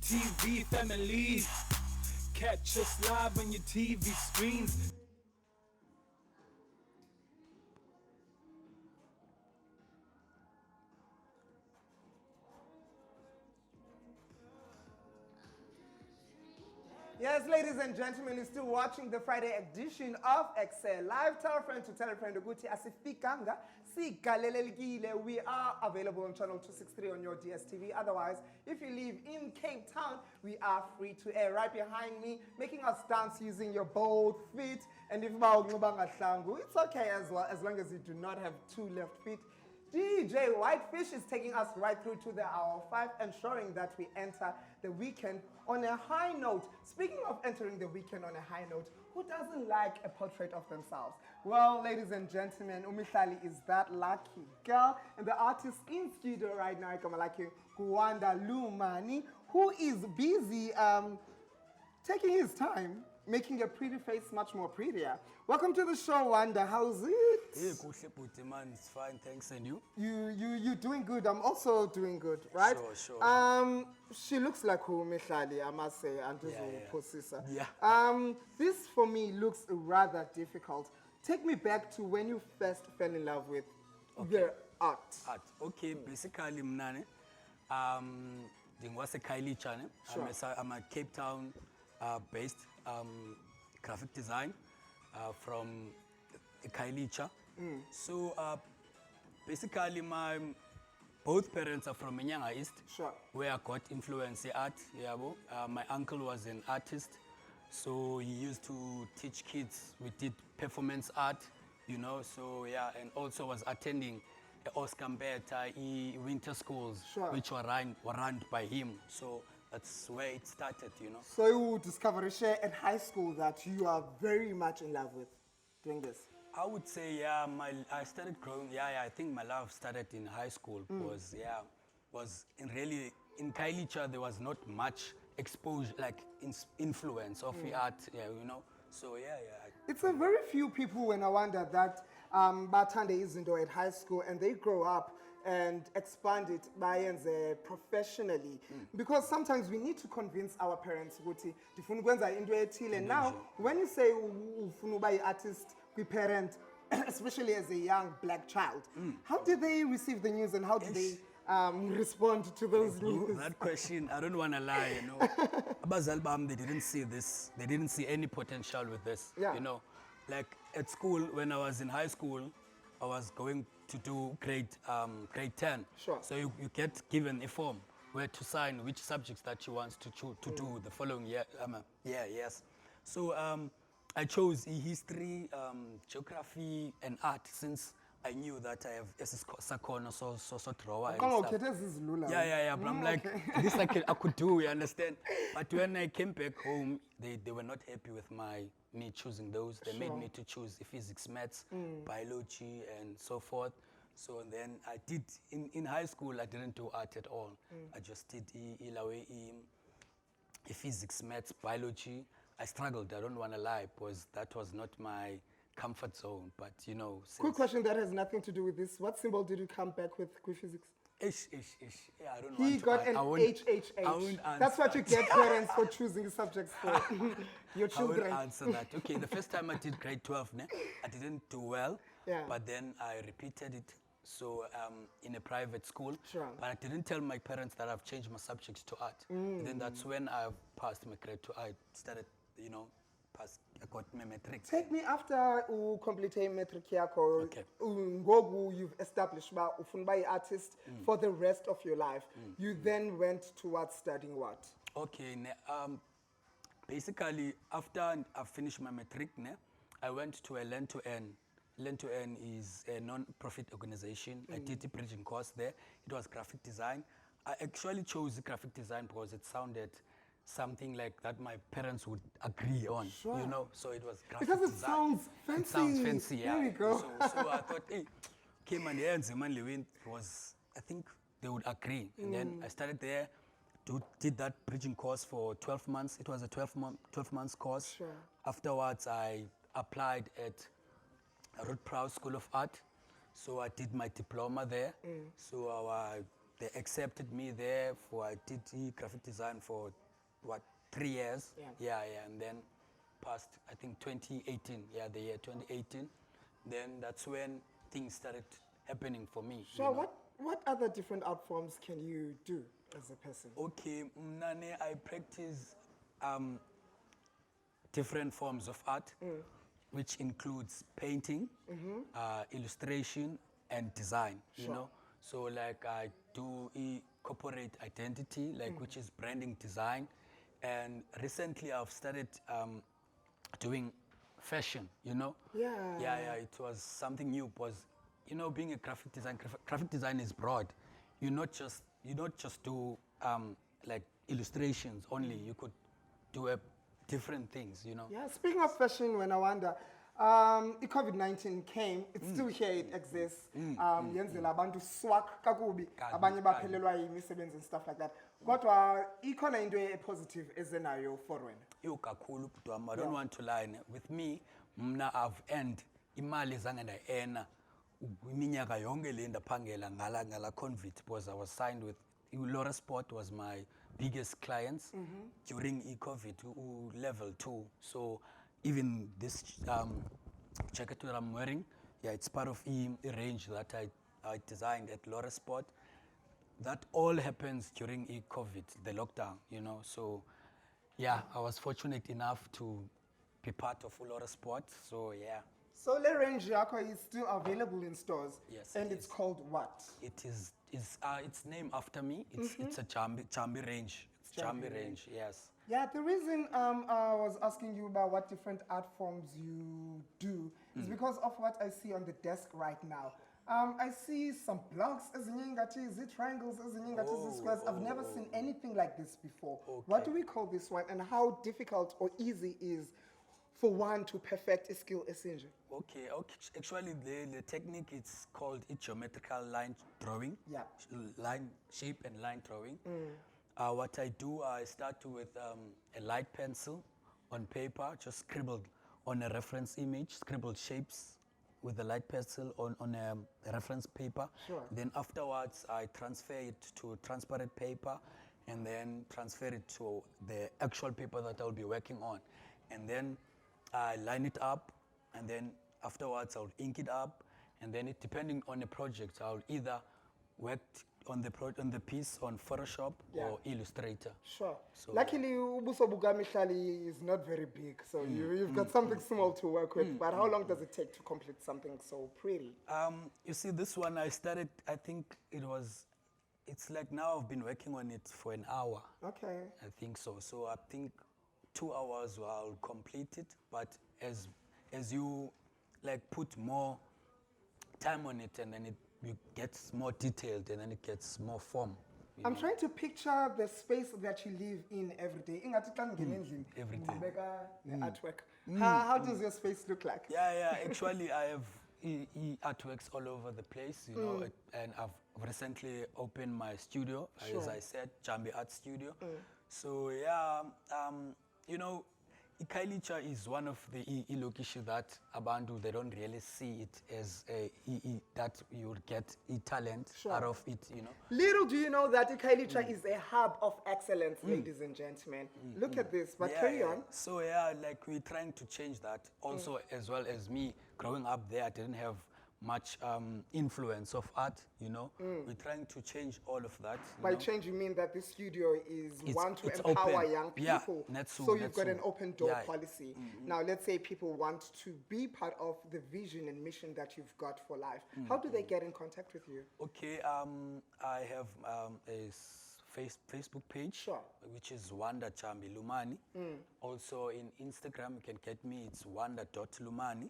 TV family. Catch us live on your TV screens. Yes, ladies and gentlemen, you're still watching the Friday edition of Ekse. Live, tell a friend to tell a friend. Ukuthi asifikanga sigalelekile. We are available on channel 263 on your DSTV. Otherwise, if you live in Cape Town, we are free to air. Right behind me, making us dance using your both feet. And if it's okay as well, as long as you do not have two left feet. DJ Whitefish is taking us right through to the hour 5, ensuring that we enter the weekend on a high note. Speaking of entering the weekend on a high note, who doesn't like a portrait of themselves? Well, ladies and gentlemen, Mihlali is that lucky girl, and the artist in studio right now, Wanda Lumani, who is busy taking his time making a pretty face much more prettier. Welcome to the show, Wanda. How's it? Hey, man, it's fine, thanks. And you? You're doing good. I'm also doing good, right? Sure. She looks like who, Mihlali, I must say, and Yeah. This for me looks rather difficult. Take me back to when you first fell in love with the art. Okay, basically, mnane, was a Kylie channel. Sure. I'm a Cape Town based graphic design from Kylie. So basically, my both parents are from Minyanga East, Sure. where I got influence in art. My uncle was an artist, so he used to teach kids. We did performance art, so yeah, and also was attending Oscar Mbeta winter schools, Sure. which were run by him. So that's where it started, So you discovered at high school that you are very much in love with doing this. I would say, yeah, I started growing. I think my love started in high school because, was in Kylie, there was not much exposure, like influence of the art, So, yeah. It's a very few people when I wonder that Batande is at high school and they grow up and expand it by professionally. Because sometimes we need to convince our parents ukuthi ndifuna ukwenza into ethile. And now, when you say ufuna uba artist, parent, especially as a young black child, how did they receive the news and how did they respond to those news? That question, I don't want to lie, Abazali bam, they didn't see this. They didn't see any potential with this, Yeah. Like at school, when I was in high school, I was going to do grade 10. Sure. So you get given a form where to sign which subjects that you want to do the following year. Yes. So I chose history, geography, and art since I knew that I have sakhono so drawer and stuff. Yeah. But I'm like, this I could do, you understand? But when I came back home, they were not happy with me choosing those. They made me to choose physics, maths, biology, and so forth. So then I did, in high school, I didn't do art at all. I just did physics, maths, biology. I struggled, I don't want to lie, because that was not my comfort zone. But, Quick question that has nothing to do with this. What symbol did you come back with physics? Ish. Yeah, I don't He want to. got an HHH. That's what you get parents for choosing subjects for your children. I will answer that. Okay, the first time I did grade 12, I didn't do well. Yeah. But then I repeated it. So in a private school. Sure. But I didn't tell my parents that I've changed my subjects to art. And then that's when I passed my grade 2. I started, I got my matric. Take me after you complete matric yako. Okay. You've established ufuna uba artist for the rest of your life. You then went towards studying what? Okay. Basically, after I finished my matric, I went to a Learn to Earn. Learn to Earn is a non-profit organization. I did a bridging course there. It was graphic design. I actually chose graphic design because it sounded something like that my parents would agree on, Sure. So it was graphic Because it design. sounds fancy. It sounds fancy, yeah. There we go. So I thought, hey, came and I think they would agree. And then I started there, did that bridging course for 12 months. It was a 12 months course. Sure. Afterwards, I applied at Prowse School of Art. So I did my diploma there. So they accepted me there for, I did graphic design for, 3 years? Yeah. And then past, I think 2018, the year 2018. Then that's when things started happening for me. So what other different art forms can you do as a person? Okay, Nane, I practice different forms of art, which includes painting, illustration, and design, you know. So like I do corporate identity, like which is branding design. And recently I've started doing fashion, you know. Yeah, it was something new because, you know, being a graphic design is broad. You not just do like illustrations only. You could do different things, you know. Yeah, speaking of fashion, when I wonder, COVID-19 came, it's still here, it exists. Yenzela abantu swak kakubi, abanye baphelelwa yimisebenzi and stuff like that. Kodwa ikhona into positive ezenayo for wena. Yo kakhulu butwami, I don't want to lie. With me, mna I've earned imali zange ndaena iminyaka yonke le ndaphangela ngala COVID, because I was signed with Laura Sport was my biggest clients during COVID level 2. So even this jacket that I'm wearing, it's part of a range that I designed at Laura Sport. That all happens during COVID, the lockdown, you know. So yeah, I was fortunate enough to be part of Laura Sport. So yeah. So the range yako is still available in stores. Yes. And it's called what? It's named after me. It's a Chambi range. It's Chambi range, yes. Yeah, the reason I was asking you about what different art forms you do is because of what I see on the desk right now. I see some blocks, triangles, squares. I've never seen anything like this before. Okay. What do we call this one, and how difficult or easy is for one to perfect a skill essentially? Okay. Actually, the technique is called geometrical line drawing. Yeah. Line shape and line drawing. What I do, I start with a light pencil on paper, just scribbled on a reference image, scribbled shapes with a light pencil on a reference paper. Sure. Then afterwards, I transfer it to transparent paper and then transfer it to the actual paper that I'll be working on. And then I line it up, and then afterwards I'll ink it up, and then depending on the project, I'll either work on the piece on Photoshop or Illustrator. Sure. So Luckily, ubuso buka Mihlali is not very big, so you've got something small to work with. But how long does it take to complete something so pretty? You see, this one I started, I think it's like now I've been working on it for an hour. Okay. I think so. So I think 2 hours I'll complete it, but as you like put more time on it, and then it gets more detailed, and then it gets more form. I'm trying to picture the space that you live in every day. Every day. Artwork. How does your space look like? Yeah. Actually, I have artworks all over the place, you know, and I've recently opened my studio, as I said, Jambi Art Studio. So yeah, you know, Ikailicha is one of the ilokishi that abantu, they don't really see it as that you would get talent out of it, you know. Little do you know that Ikailicha is a hub of excellence, ladies and gentlemen. Look at this, but carry on. So yeah, like we're trying to change that. Also, as well as me growing up there, I didn't have much influence of art, you know. We're trying to change all of that. By change, you mean that this studio is one to empower open. young people. Yeah, so you've got an open door policy. Now, let's say people want to be part of the vision and mission that you've got for life. How do they get in contact with you? Okay, I have a Facebook page, which is Wanda Lumani. Also in Instagram, you can get me, it's wanda.lumani.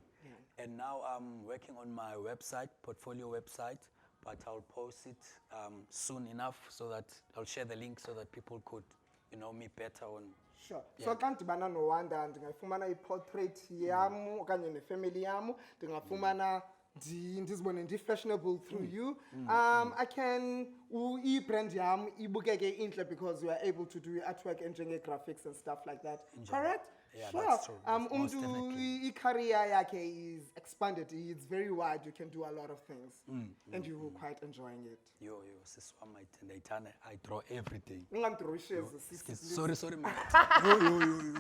And now I'm working on my website, portfolio website, but I'll post it soon enough so that I'll share the link so that people could, you know, me better on. Sure. So kanti bana no Wanda ndingafumana iportrait yamu okanye nefamily yamu, ndingafumana ndizibone ndi-fashionable through you. I can i-brand yam ibukeke intle because you are able to do artwork and graphics and stuff like that. Correct? Yeah, sure. that's true. Most definitely. I-career yakhe is expanded. It's very wide. You can do a lot of things. And you will quite enjoying it. Yo, sis wami ayithanda I draw everything. Ungamdrawishezi, Sorry, man. Yo.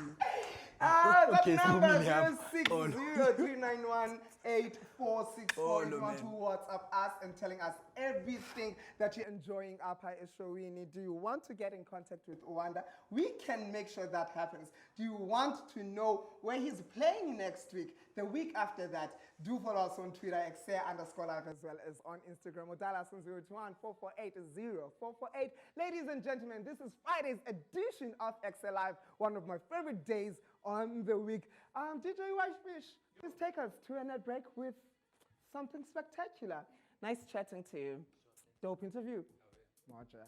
That Okay, so number we have 060391846. Oh, If you want man. to WhatsApp us and telling us everything that you're enjoying up at Showini. Do you want to get in contact with Wanda? We can make sure that happens. Do you want to know where he's playing next week, the week after that? Do follow us on Twitter, Ekse_live, as well as on Instagram. Or dial us on 021-448-0448. Ladies and gentlemen, this is Friday's edition of Ekse Live, one of my favorite days on the week. DJ Whitefish, please take us to a net break with something spectacular. Nice chatting to you. Dope interview. Roger.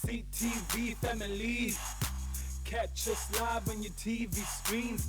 CTV family, catch us live on your TV screens.